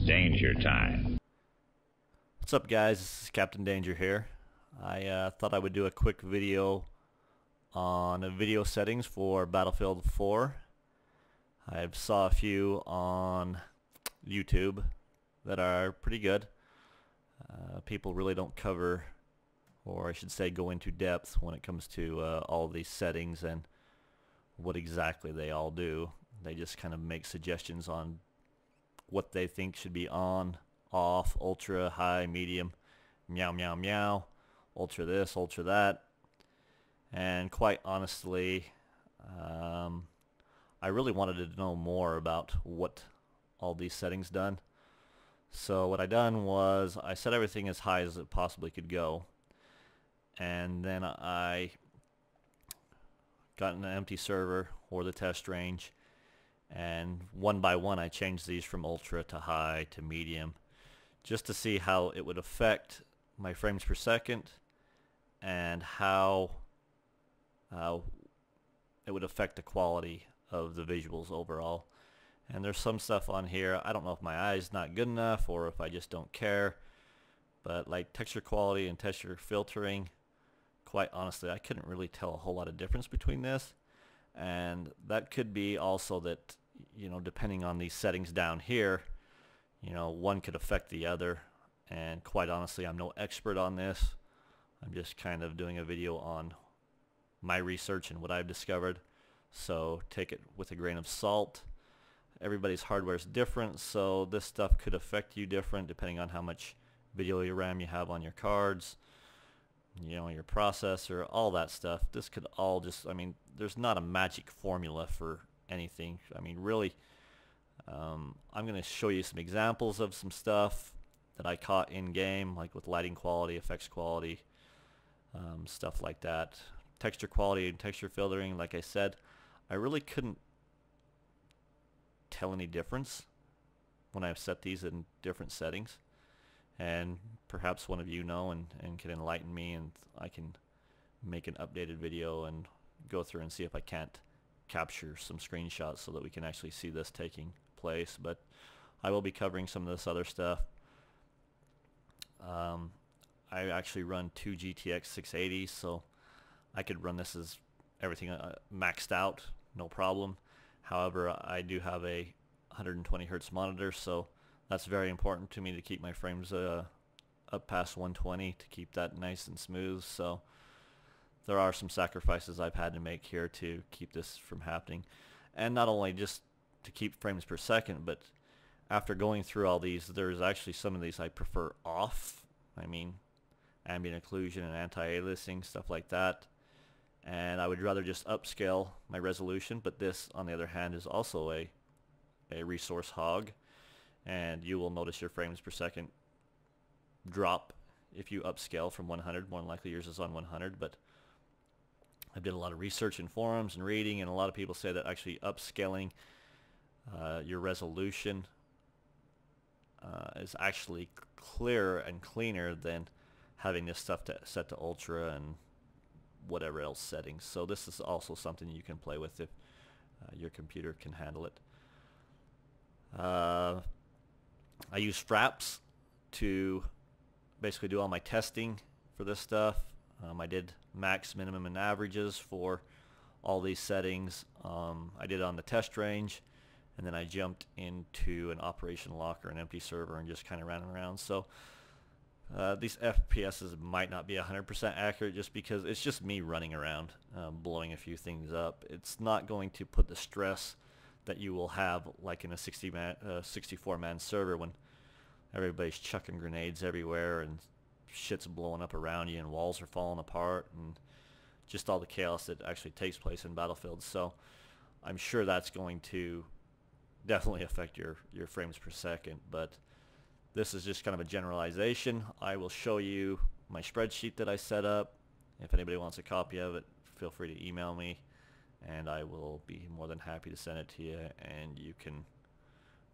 Danger Time. What's up, guys? This is Captain Danger here. I thought I would do a quick video on video settings for Battlefield 4. I saw a few on YouTube that are pretty good. People really don't cover, or I should say go into depth when it comes to all of these settings and what exactly they all do. They just kind of make suggestions on what they think should be on, off, ultra, high, medium, meow, meow, meow, ultra this, ultra that. And quite honestly, I really wanted to know more about what all these settings done. So what I done was I set everything as high as it possibly could go, and then I got an empty server or the test range, and one by one I changed these from ultra to high to medium just to see how it would affect my frames per second and how it would affect the quality of the visuals overall. And there's some stuff on here, I don't know if my eye's not good enough or if I just don't care, but like texture quality and texture filtering, quite honestly I couldn't really tell a whole lot of difference between this. And that could be also that, you know, depending on these settings down here, you know, one could affect the other. And quite honestly, I'm no expert on this. I'm just kind of doing a video on my research and what I've discovered, so take it with a grain of salt. Everybody's hardware is different, so this stuff could affect you different depending on how much video RAM you have on your cards, you know, your processor, all that stuff. This could all just, I mean, there's not a magic formula for anything. I mean, really, I'm going to show you some examples of some stuff that I caught in game, like with lighting quality, effects quality, stuff like that. Texture quality and texture filtering, like I said, I really couldn't tell any difference when I've set these in different settings. And perhaps one of you know and can enlighten me, and I can make an updated video and go through and see if I can't capture some screenshots so that we can actually see this taking place. But I will be covering some of this other stuff. I actually run two GTX 680s, so I could run this as everything maxed out, no problem. However, I do have a 120 hertz monitor, so that's very important to me to keep my frames up past 120 to keep that nice and smooth. So there are some sacrifices I've had to make here to keep this from happening. And not only just to keep frames per second, but after going through all these, there's actually some of these I prefer off. I mean, ambient occlusion and anti-aliasing, stuff like that. And I would rather just upscale my resolution, but this on the other hand is also a resource hog, and you will notice your frames per second drop if you upscale from 100. More than likely yours is on 100, but I did a lot of research in forums and reading, and a lot of people say that actually upscaling your resolution is actually clearer and cleaner than having this stuff set to ultra and whatever else settings. So this is also something you can play with if your computer can handle it. I use Fraps to basically do all my testing for this stuff. I did max, minimum, and averages for all these settings. I did it on the test range, and then I jumped into an operation locker, an empty server, and just kind of ran around. So these FPSs might not be 100% accurate just because it's just me running around, blowing a few things up. It's not going to put the stress that you will have like in a 64-man server when everybody's chucking grenades everywhere and shit's blowing up around you and walls are falling apart and just all the chaos that actually takes place in Battlefield. So I'm sure that's going to definitely affect your frames per second, but this is just kind of a generalization. I will show you my spreadsheet that I set up. If anybody wants a copy of it, feel free to email me, and I will be more than happy to send it to you, and you can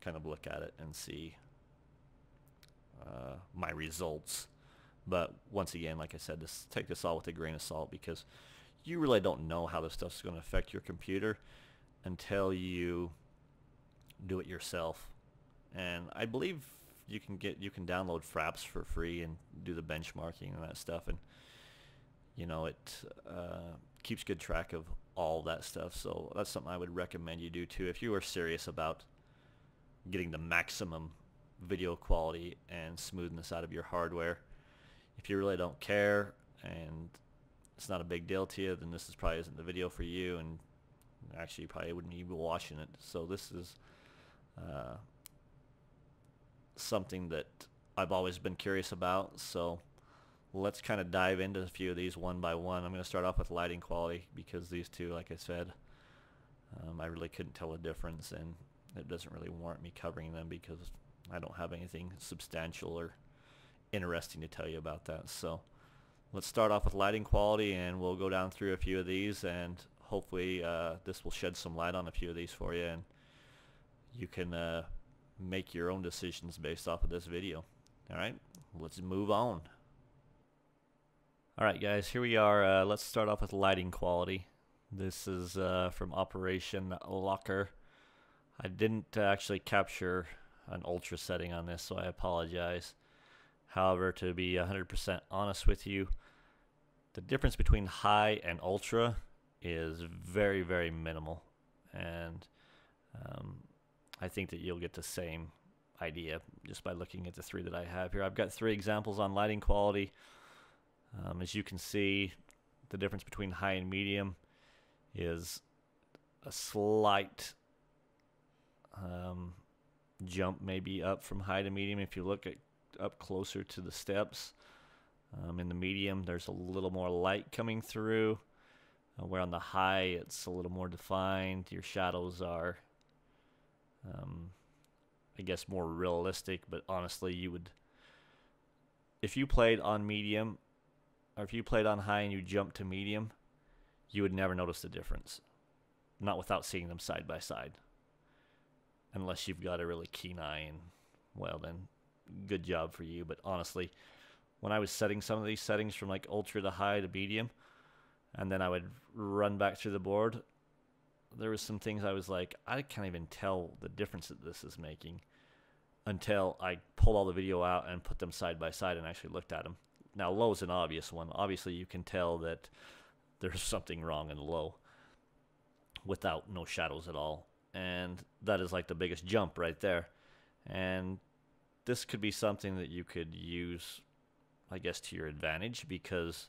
kind of look at it and see my results. But once again, like I said, take this all with a grain of salt, because you really don't know how this stuff's going to affect your computer until you do it yourself. And I believe you can download Fraps for free and do the benchmarking and that stuff, and you know, it keeps good track of all that stuff. So that's something I would recommend you do too if you are serious about getting the maximum video quality and smoothness out of your hardware. If you really don't care and it's not a big deal to you, then this probably isn't the video for you, and actually you probably wouldn't even be watching it. So this is something that I've always been curious about. So let's kind of dive into a few of these one by one. I'm going to start off with lighting quality because these two, like I said, I really couldn't tell a difference, and it doesn't really warrant me covering them because I don't have anything substantial or interesting to tell you about that. So let's start off with lighting quality, and we'll go down through a few of these, and hopefully this will shed some light on a few of these for you, and you can make your own decisions based off of this video. Alright, let's move on. Alright guys, here we are. Let's start off with lighting quality. This is from Operation Locker. I didn't actually capture an ultra setting on this, so I apologize. However, to be 100% honest with you, the difference between high and ultra is very, very minimal, and I think that you'll get the same idea just by looking at the three that I have here. I've got three examples on lighting quality. As you can see, the difference between high and medium is a slight jump maybe up from high to medium. If you look at up closer to the steps, in the medium there's a little more light coming through, where on the high it's a little more defined. Your shadows are I guess more realistic, but honestly you would, if you played on medium or if you played on high and you jumped to medium, you would never notice the difference, not without seeing them side by side, unless you've got a really keen eye, and well then good job for you. But honestly, when I was setting some of these settings from like ultra to high to medium, and then I would run back through the board, there was some things I was like, I can't even tell the difference that this is making until I pulled all the video out and put them side by side and actually looked at them. Now low is an obvious one. Obviously you can tell that there's something wrong in low without no shadows at all, and that is like the biggest jump right there. And this could be something that you could use, I guess, to your advantage, because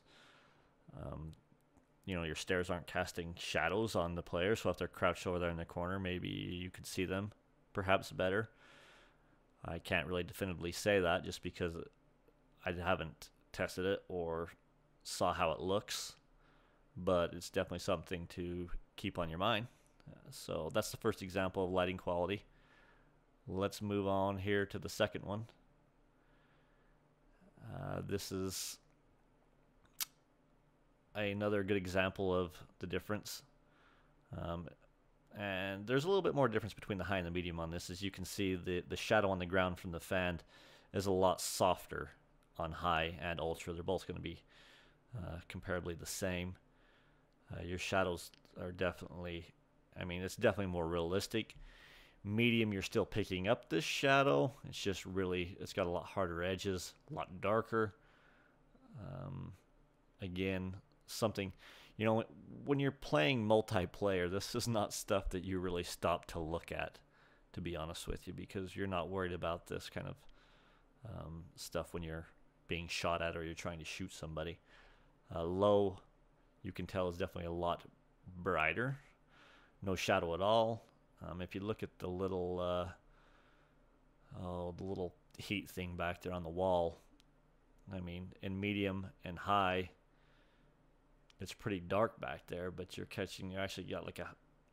you know, your stairs aren't casting shadows on the player, so if they're crouched over there in the corner, maybe you could see them perhaps better. I can't really definitively say that just because I haven't tested it or saw how it looks, but it's definitely something to keep on your mind. So that's the first example of lighting quality. Let's move on here to the second one. This is another good example of the difference, and there's a little bit more difference between the high and the medium on this. As you can see, the shadow on the ground from the fan is a lot softer on high and ultra. They're both going to be comparably the same. Your shadows are definitely, I mean, it's definitely more realistic. Medium, you're still picking up this shadow. It's just really, it's got a lot harder edges, a lot darker. Again, something, you know, when you're playing multiplayer, this is not stuff that you really stop to look at, to be honest with you, because you're not worried about this kind of stuff when you're being shot at or you're trying to shoot somebody. Low, you can tell, is definitely a lot brighter. No shadow at all. If you look at the little heat thing back there on the wall, I mean, in medium and high, it's pretty dark back there, but you actually got like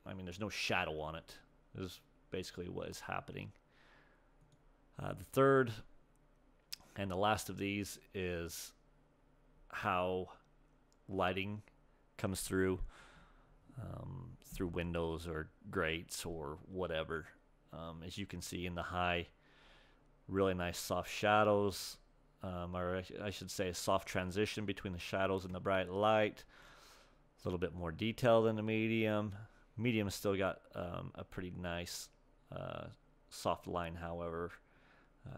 I mean, there's no shadow on it. This is basically what is happening. The third and the last of these is how lighting comes through windows or grates or whatever. As you can see in the high, really nice soft shadows, or I should say a soft transition between the shadows and the bright light. A little bit more detail than the medium. Medium has still got a pretty nice soft line, however,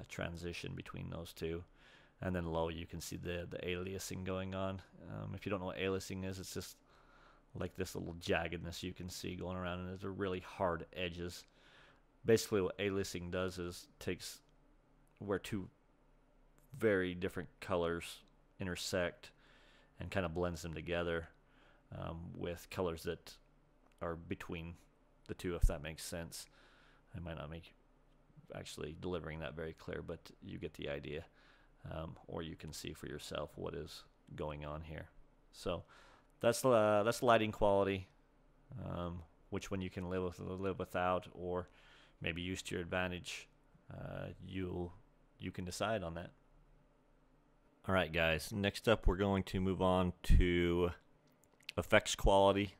transition between those two. And then low, you can see the aliasing going on. If you don't know what aliasing is, it's just like this little jaggedness you can see going around, and they're really hard edges. Basically, what aliasing does is takes where two very different colors intersect and kind of blends them together with colors that are between the two, if that makes sense. I might not make actually delivering that very clear, but you get the idea. Or you can see for yourself what is going on here. So that's lighting quality. Which one you can live without, or maybe use to your advantage. You can decide on that. All right, guys. Next up, we're going to move on to effects quality.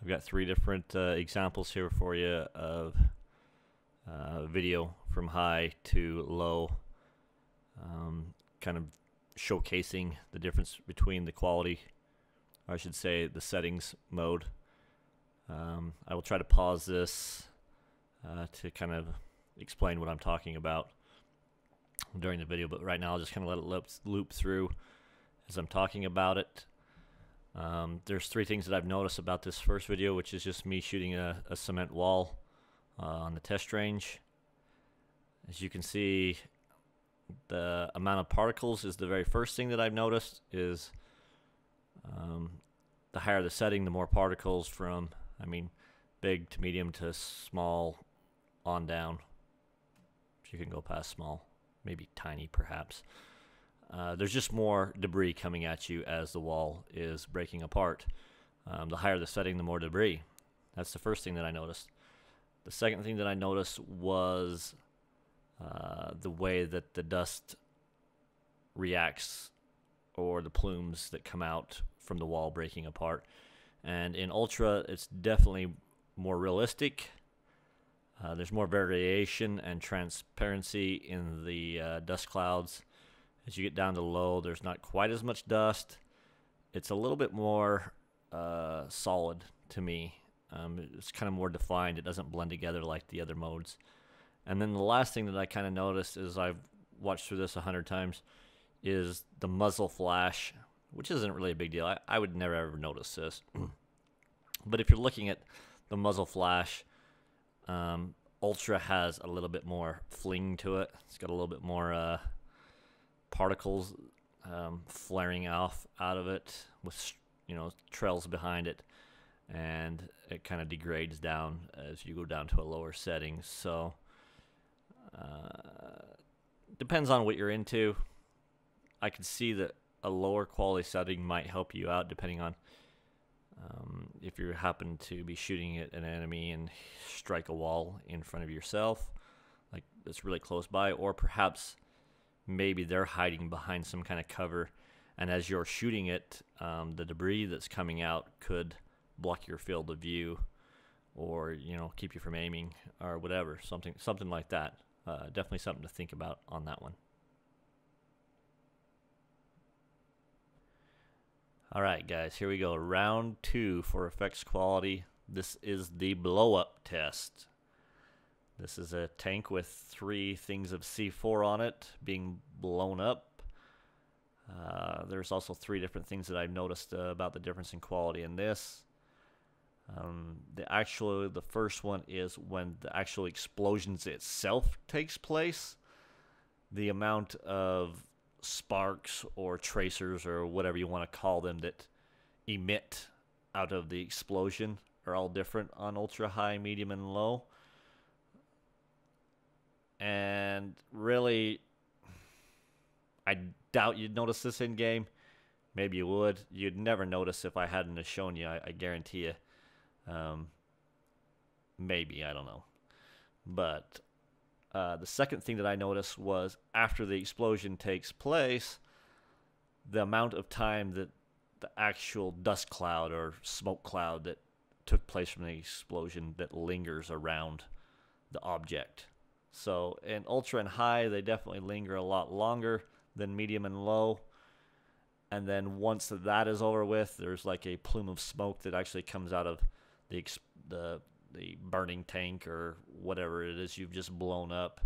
I've got 3 different examples here for you of video from high to low. Kind of showcasing the difference between the quality, or I should say the settings mode. I will try to pause this to kind of explain what I'm talking about during the video, but right now I'll just kind of let it loop through as I'm talking about it. There's 3 things that I've noticed about this first video, which is just me shooting a cement wall on the test range. As you can see, the amount of particles is the very first thing that I've noticed. Is the higher the setting, the more particles from, I mean, big to medium to small on down. You can go past small, maybe tiny perhaps. There's just more debris coming at you as the wall is breaking apart. The higher the setting, the more debris. That's the first thing that I noticed. The second thing that I noticed was the way that the dust reacts, or the plumes that come out from the wall breaking apart. And in Ultra, it's definitely more realistic. There's more variation and transparency in the dust clouds. As you get down to low, there's not quite as much dust. It's a little bit more solid to me. It's kind of more defined. It doesn't blend together like the other modes. And then the last thing that I kind of noticed, is I've watched through this 100 times, is the muzzle flash, which isn't really a big deal. I would never ever notice this. But if you're looking at the muzzle flash, Ultra has a little bit more fling to it. It's got a little bit more particles flaring off out of it, with trails behind it, and it kind of degrades down as you go down to a lower setting. So depends on what you're into. I could see that a lower quality setting might help you out, depending on if you happen to be shooting at an enemy and strike a wall in front of yourself, like that's really close by, or perhaps maybe they're hiding behind some kind of cover, and as you're shooting it, the debris that's coming out could block your field of view, or keep you from aiming, or whatever, something like that. Definitely something to think about on that one. Alright guys, here we go. Round 2 for effects quality. This is the blow up test. This is a tank with 3 things of C4 on it being blown up. There's also 3 different things that I've noticed about the difference in quality in this. The first one is when the actual explosions itself takes place. The amount of sparks or tracers, or whatever you want to call them, that emit out of the explosion are all different on ultra, high, medium, and low. And really, I doubt you'd notice this in game. Maybe you would. You'd never notice if I hadn't have shown you, I guarantee you. Maybe, I don't know. But the second thing that I noticed was, after the explosion takes place, the amount of time that the actual dust cloud or smoke cloud that took place from the explosion that lingers around the object. So in ultra and high, they definitely linger a lot longer than medium and low. And then once that is over with, there's like a plume of smoke that actually comes out of the burning tank or whatever it is you've just blown up.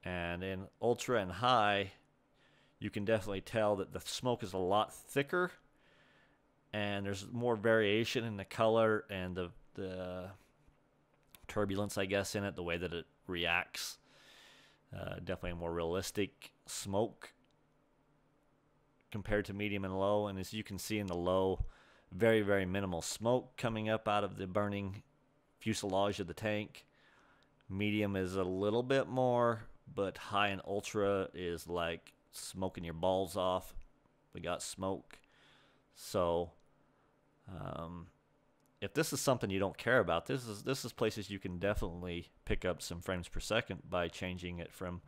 And in ultra and high, you can definitely tell that the smoke is a lot thicker, and there's more variation in the color and the turbulence, I guess, in it, the way that it reacts. Definitely a more realistic smoke compared to medium and low. And as you can see in the low, very, very minimal smoke coming up out of the burning fuselage of the tank. Medium is a little bit more, but high and ultra is like smoking your balls off. We got smoke. So if this is something you don't care about, this is places you can definitely pick up some frames per second by changing it from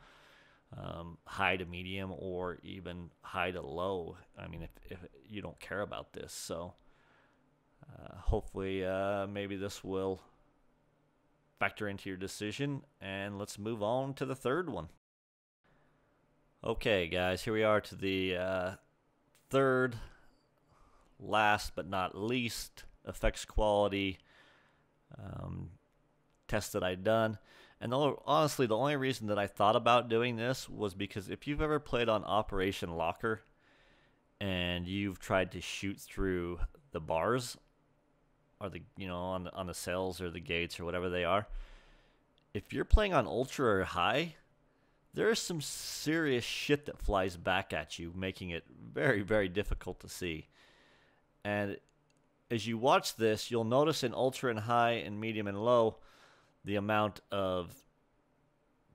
high to medium or even high to low. I mean, if you don't care about this. So hopefully maybe this will factor into your decision, and let's move on to the third one. Okay guys, here we are to the third, last but not least, effects quality test that I've done. And honestly, the only reason that I thought about doing this was because if you've ever played on Operation Locker and you've tried to shoot through the bars or the, you know, on the cells or the gates or whatever they are, if you're playing on ultra or high, there is some serious shit that flies back at you, making it very, very difficult to see. And as you watch this, you'll notice in ultra and high and medium and low, the amount of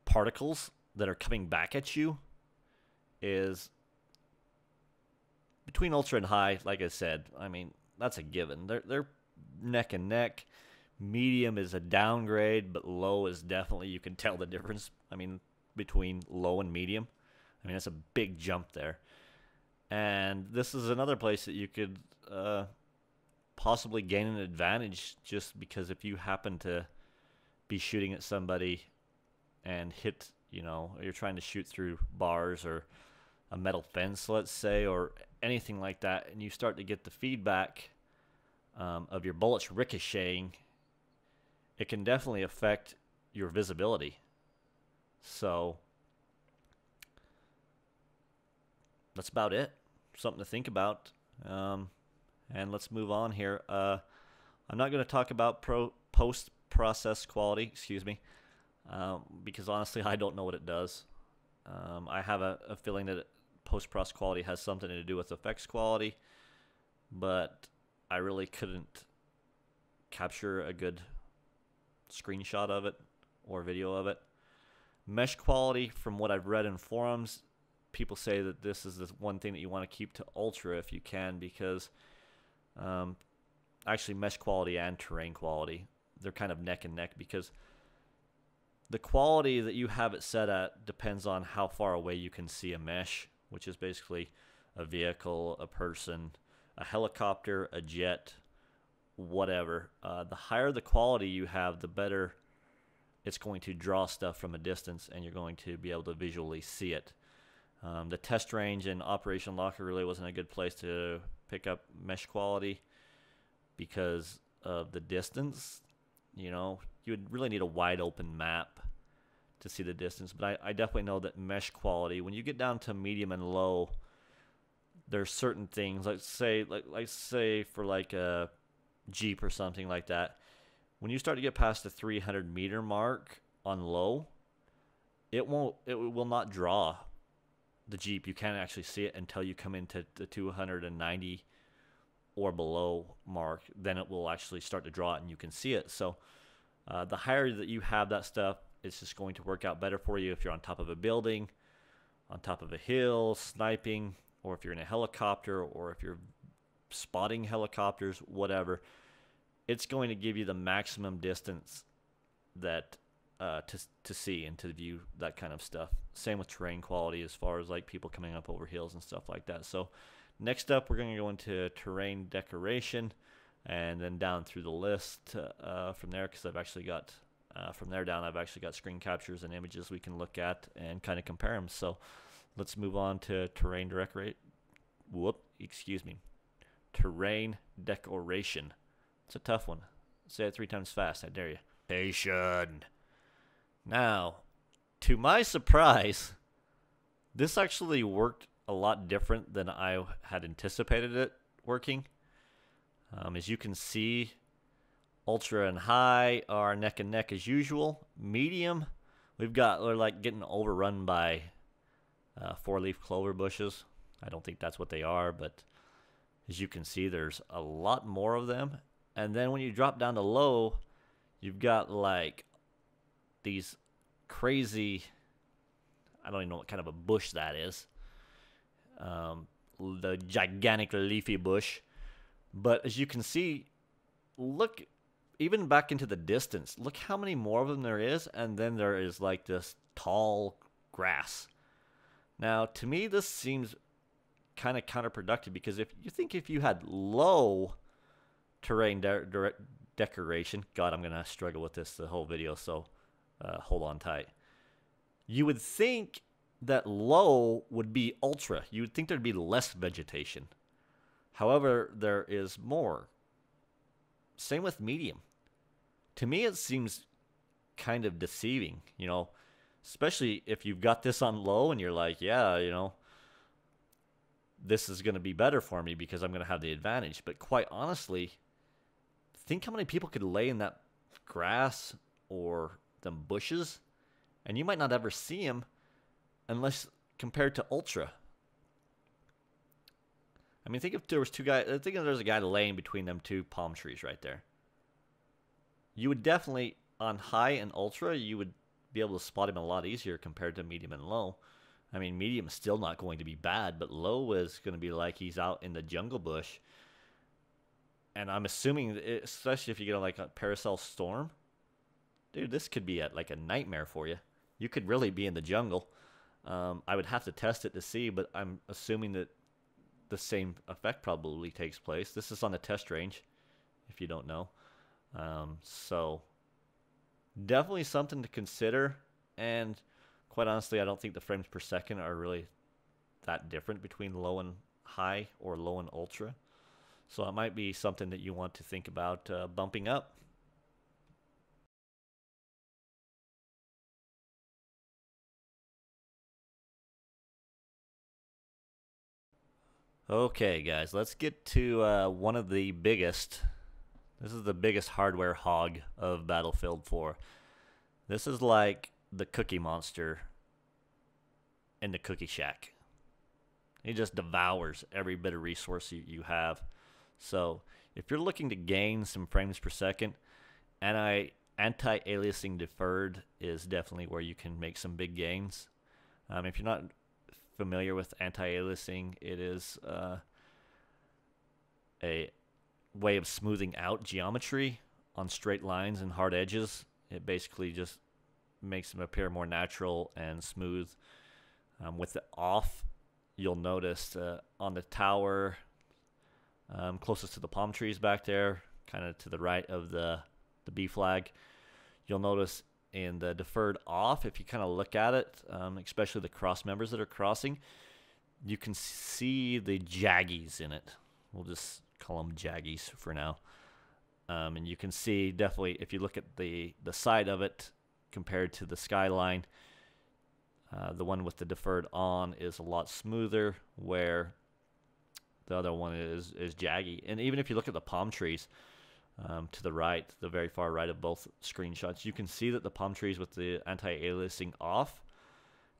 particles that are coming back at you is between ultra and high. Like I said, I mean, that's a given. They're neck and neck. Medium is a downgrade, but low is definitely, you can tell the difference. I mean, between low and medium. I mean, that's a big jump there. And this is another place that you could possibly gain an advantage, just because if you happen to be shooting at somebody and hit, you know, you're trying to shoot through bars or a metal fence, let's say, or anything like that, and you start to get the feedback of your bullets ricocheting, it can definitely affect your visibility. So that's about it. Something to think about. And let's move on here. I'm not going to talk about post-process quality, excuse me, because honestly I don't know what it does. I have a feeling that post-process quality has something to do with effects quality, but I really couldn't capture a good screenshot of it or video of it. Mesh quality, from what I've read in forums, people say that this is the one thing that you want to keep to ultra if you can, because actually mesh quality and terrain quality, they're kind of neck and neck, because the quality that you have it set at depends on how far away you can see a mesh, which is basically a vehicle, a person, a helicopter, a jet, whatever. The higher the quality you have, the better it's going to draw stuff from a distance, and you're going to be able to visually see it. The test range in Operation Locker really wasn't a good place to pick up mesh quality because of the distance. You know, you would really need a wide open map to see the distance. But I definitely know that mesh quality, when you get down to medium and low, there's certain things, let's say for like a Jeep or something like that, when you start to get past the 300 meter mark on low, it will not draw the Jeep. You can't actually see it until you come into the 290 or below mark. Then it will actually start to draw it and you can see it. So the higher that you have that stuff, it's just going to work out better for you if you're on top of a building, on top of a hill, sniping, or if you're in a helicopter, or if you're spotting helicopters, whatever. It's going to give you the maximum distance that to see and to view that kind of stuff. Same with terrain quality, as far as like people coming up over hills and stuff like that. So next up, we're going to go into terrain decoration, and then down through the list from there, because I've actually got from there down, I've actually got screen captures and images we can look at and kind of compare them. So let's move on to terrain terrain decoration. It's a tough one. Say it 3 times fast, I dare you. Station. Now, to my surprise, this actually worked a lot different than I had anticipated it working. As you can see, ultra and high are neck and neck as usual. Medium, we're like getting overrun by 4-leaf clover bushes. I don't think that's what they are, but as you can see, there's a lot more of them. And then when you drop down to low, you've got like these crazy, I don't even know what kind of a bush that is. The gigantic leafy bush. But as you can see, look even back into the distance, look how many more of them there is, and then there is like this tall grass. Now, to me, this seems kind of counterproductive, because if you had low terrain decoration, God, I'm going to struggle with this the whole video, so hold on tight. You would think that low would be ultra. You would think there'd be less vegetation. However, there is more. Same with medium. To me, it seems kind of deceiving, you know, especially if you've got this on low and you're like, yeah, you know, this is going to be better for me because I'm going to have the advantage. But quite honestly, think how many people could lay in that grass or them bushes, and you might not ever see them unless compared to ultra. I mean, think if there was two guys. I think if there's a guy laying between them two palm trees right there. You would definitely, on high and ultra, you would be able to spot him a lot easier compared to medium and low. I mean, medium is still not going to be bad, but low is going to be like he's out in the jungle bush. And I'm assuming, especially if you get like a parasol storm, dude, this could be like a nightmare for you. You could really be in the jungle. I would have to test it to see, but I'm assuming that the same effect probably takes place. This is on a test range, if you don't know. So definitely something to consider. And quite honestly, I don't think the frames per second are really that different between low and high or low and ultra. So it might be something that you want to think about bumping up. Okay, guys, let's get to one of the biggest. This is the biggest hardware hog of Battlefield 4. This is like the Cookie Monster in the Cookie Shack. He just devours every bit of resource you have. So if you're looking to gain some frames per second, Anti-Aliasing Deferred is definitely where you can make some big gains. If you're not familiar with anti-aliasing, it is a way of smoothing out geometry on straight lines and hard edges. It basically just makes them appear more natural and smooth. With it off, you'll notice on the tower closest to the palm trees back there, kind of to the right of the B flag, you'll notice in the deferred off, if you kind of look at it, especially the cross members that are crossing, you can see the jaggies in it. We'll just call them jaggies for now. And you can see definitely, if you look at the side of it compared to the skyline, the one with the deferred on is a lot smoother, where the other one is jaggy. And even if you look at the palm trees, to the right, the very far right of both screenshots, you can see that the palm trees with the anti-aliasing off,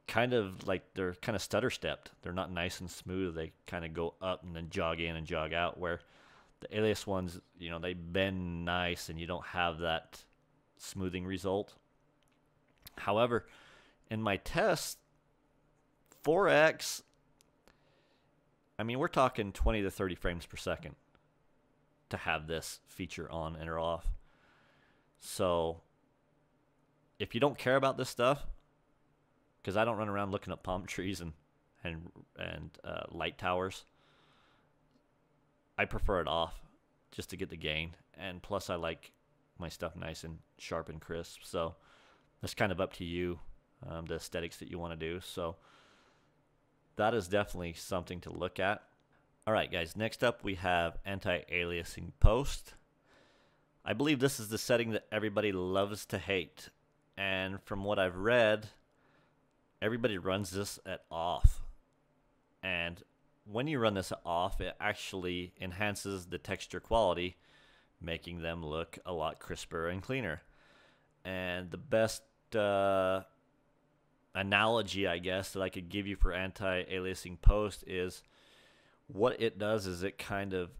kind of like they're kind of stutter stepped. They're not nice and smooth. They kind of go up and then jog in and jog out, where the alias ones, you know, they bend nice and you don't have that smoothing result. However, in my test, 4X, I mean, we're talking 20 to 30 frames per second to have this feature on and or off. So if you don't care about this stuff, because I don't run around looking at palm trees and light towers, I prefer it off just to get the gain. And plus, I like my stuff nice and sharp and crisp. So that's kind of up to you, the aesthetics that you want to do. So that is definitely something to look at. All right, guys, next up we have Anti-Aliasing Post. I believe this is the setting that everybody loves to hate. And from what I've read, everybody runs this at off. And when you run this at off, it actually enhances the texture quality, making them look a lot crisper and cleaner. And the best analogy, I guess, that I could give you for anti-aliasing post is what it does is it kind of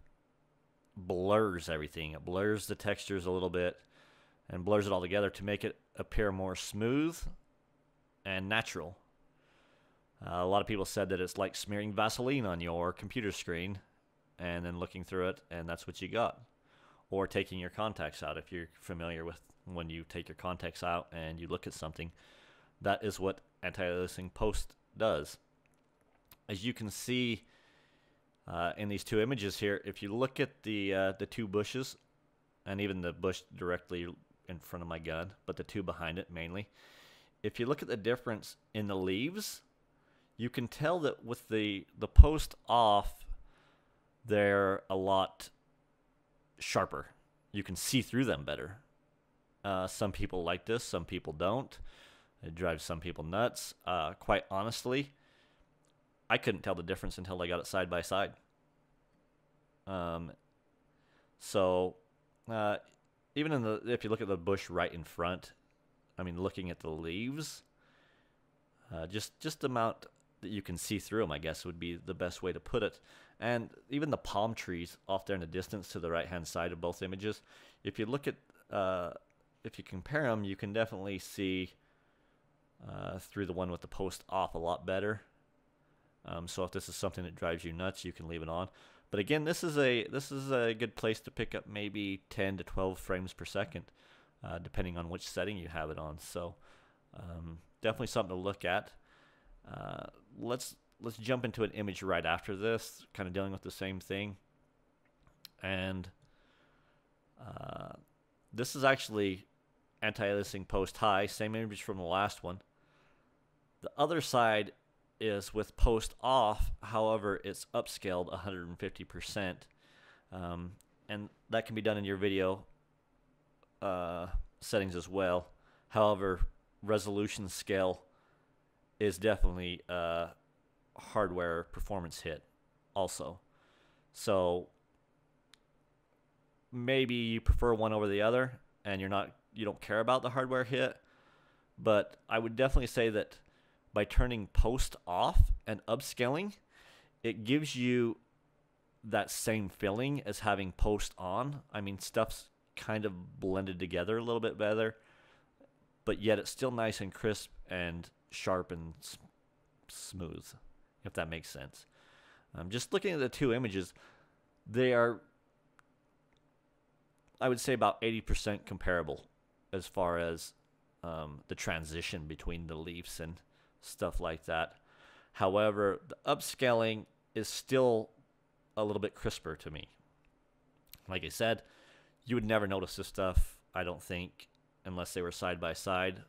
blurs everything. It blurs the textures a little bit and blurs it all together to make it appear more smooth and natural. A lot of people said that it's like smearing Vaseline on your computer screen and then looking through it, and that's what you got. Or taking your contacts out, if you're familiar with when you take your contacts out and you look at something. That is what Antialiasing Post does. As you can see in these two images here, if you look at the two bushes, and even the bush directly in front of my gun, but the two behind it mainly, if you look at the difference in the leaves, you can tell that with the post off, they're a lot sharper. You can see through them better. Some people like this, some people don't. It drives some people nuts. Quite honestly, I couldn't tell the difference until I got it side by side. So even if you look at the bush right in front, I mean, looking at the leaves, just the amount that you can see through them, I guess, would be the best way to put it. And even the palm trees off there in the distance to the right-hand side of both images, if you look at, if you compare them, you can definitely see through the one with the post off a lot better. So if this is something that drives you nuts, you can leave it on. But again, this is a good place to pick up maybe 10 to 12 frames per second, depending on which setting you have it on. So definitely something to look at. Let's jump into an image right after this, kind of dealing with the same thing. And this is actually Anti-Aliasing Post High, same image from the last one. The other side is with Post Off, however, it's upscaled 150%. And that can be done in your video settings as well. However, resolution scale is definitely a hardware performance hit also. So maybe you prefer one over the other and you don't care about the hardware hit, but I would definitely say that by turning post off and upscaling, it gives you that same feeling as having post on. I mean, stuff's kind of blended together a little bit better, but yet it's still nice and crisp and sharp and smooth, if that makes sense. Just looking at the two images, they are, I would say, about 80% comparable as far as the transition between the leaves and stuff like that. However, the upscaling is still a little bit crisper to me. Like I said, you would never notice this stuff, I don't think, unless they were side by side,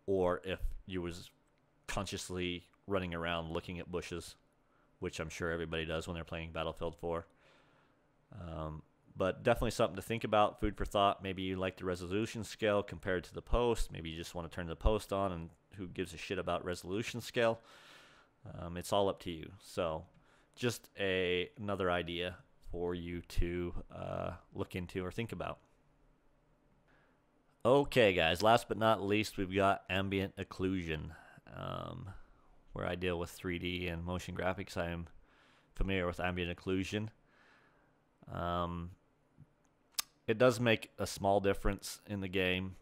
or if you was consciously running around looking at bushes, which I'm sure everybody does when they're playing Battlefield 4. But definitely something to think about, food for thought. Maybe you like the resolution scale compared to the post. Maybe you just want to turn the post on, and who gives a shit about resolution scale? It's all up to you. So just another idea for you to look into or think about. Okay, guys, last but not least, we've got Ambient Occlusion, where I deal with 3D and motion graphics. I am familiar with Ambient Occlusion. It does make a small difference in the game.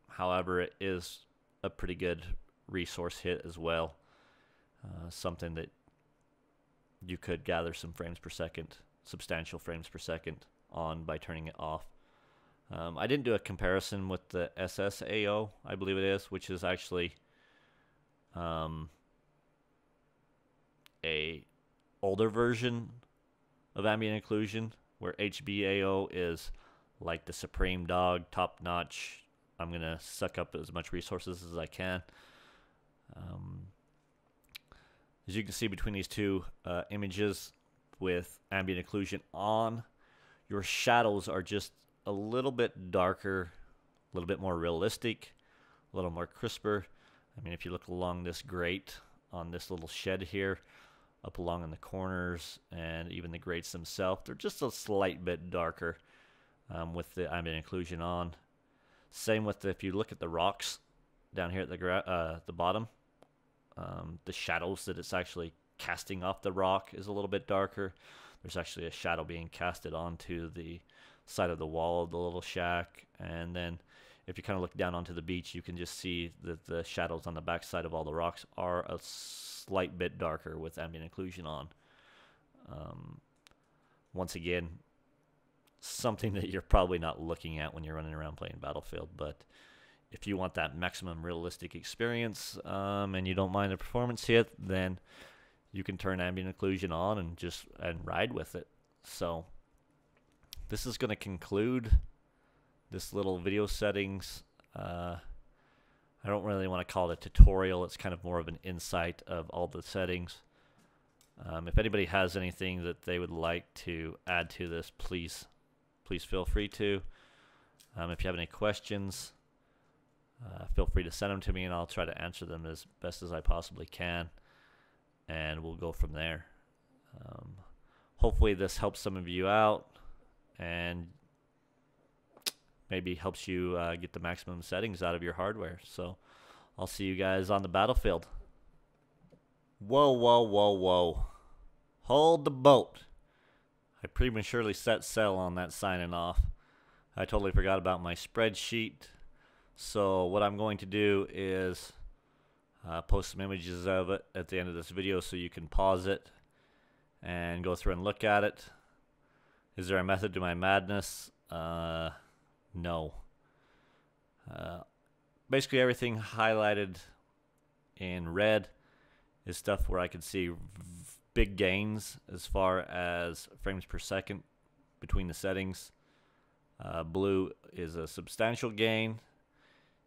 However, it is a pretty good resource hit as well. Something that you could gather some frames per second, substantial frames per second on by turning it off. I didn't do a comparison with the SSAO, I believe it is, which is actually a older version of Ambient Occlusion, where HBAO is like the supreme dog, top notch. I'm going to suck up as much resources as I can. As you can see between these two images with Ambient Occlusion on, your shadows are just a little bit darker, a little bit more realistic, a little more crisper. I mean, if you look along this grate on this little shed here, up along in the corners, and even the grates themselves, they're just a slight bit darker with the ambient occlusion on. Same with if you look at the rocks down here at the bottom, the shadows that it's actually casting off the rock is a little bit darker. There's actually a shadow being casted onto the side of the wall of the little shack, and then if you kind of look down onto the beach, you can just see that the shadows on the back side of all the rocks are a slight bit darker with ambient occlusion on. Once again, something that you're probably not looking at when you're running around playing Battlefield, but if you want that maximum realistic experience and you don't mind the performance hit, then you can turn ambient occlusion on and ride with it. So this is going to conclude this little video settings. I don't really want to call it a tutorial. It's kind of more of an insight of all the settings. If anybody has anything that they would like to add to this, please feel free to. If you have any questions, feel free to send them to me, and I'll try to answer them as best as I possibly can, and we'll go from there. Hopefully this helps some of you out and maybe helps you get the maximum settings out of your hardware. So I'll see you guys on the battlefield. Whoa, whoa, whoa, whoa. Hold the boat. I prematurely set sail on that signing off. I totally forgot about my spreadsheet. So what I'm going to do is post some images of it at the end of this video so you can pause it and go through and look at it. Is there a method to my madness? No. Basically everything highlighted in red is stuff where I can see big gains as far as frames per second between the settings. Blue is a substantial gain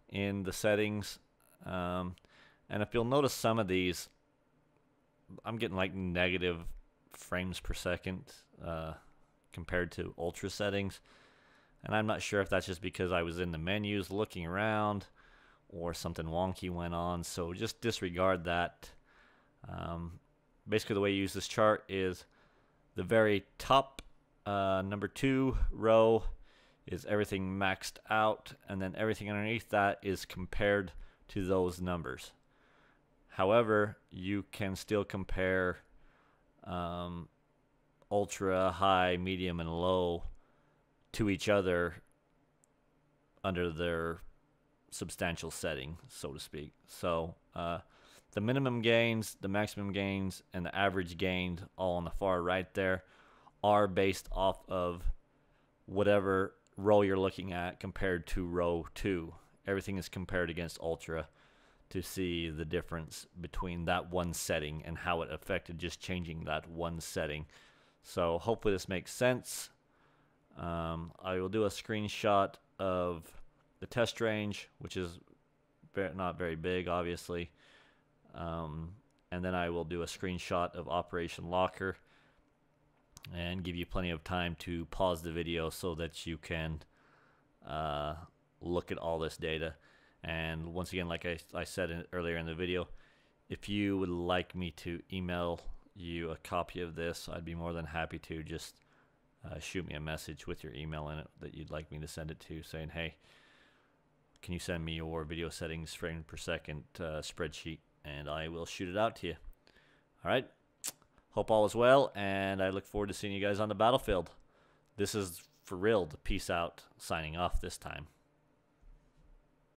in the settings. And if you'll notice some of these, I'm getting like negative frames per second compared to ultra settings. And I'm not sure if that's just because I was in the menus looking around or something wonky went on, so just disregard that. Basically the way you use this chart is the very top number 2 row is everything maxed out, and then everything underneath that is compared to those numbers. However, you can still compare ultra, high, medium, and low to each other under their substantial setting, so to speak. So the minimum gains, the maximum gains, and the average gained all on the far right there are based off of whatever row you're looking at compared to row 2. Everything is compared against ultra to see the difference between that one setting and how it affected just changing that one setting. So hopefully this makes sense. I will do a screenshot of the test range, which is not very big, obviously. And then I will do a screenshot of Operation Locker and give you plenty of time to pause the video so that you can look at all this data. And once again, like I said earlier in the video, if you would like me to email you a copy of this, I'd be more than happy to. Just shoot me a message with your email in it that you'd like me to send it to, saying, hey, can you send me your video settings frame per second spreadsheet, and I will shoot it out to you. All right. Hope all is well, and I look forward to seeing you guys on the battlefield. This is for real, the Peace Out signing off this time.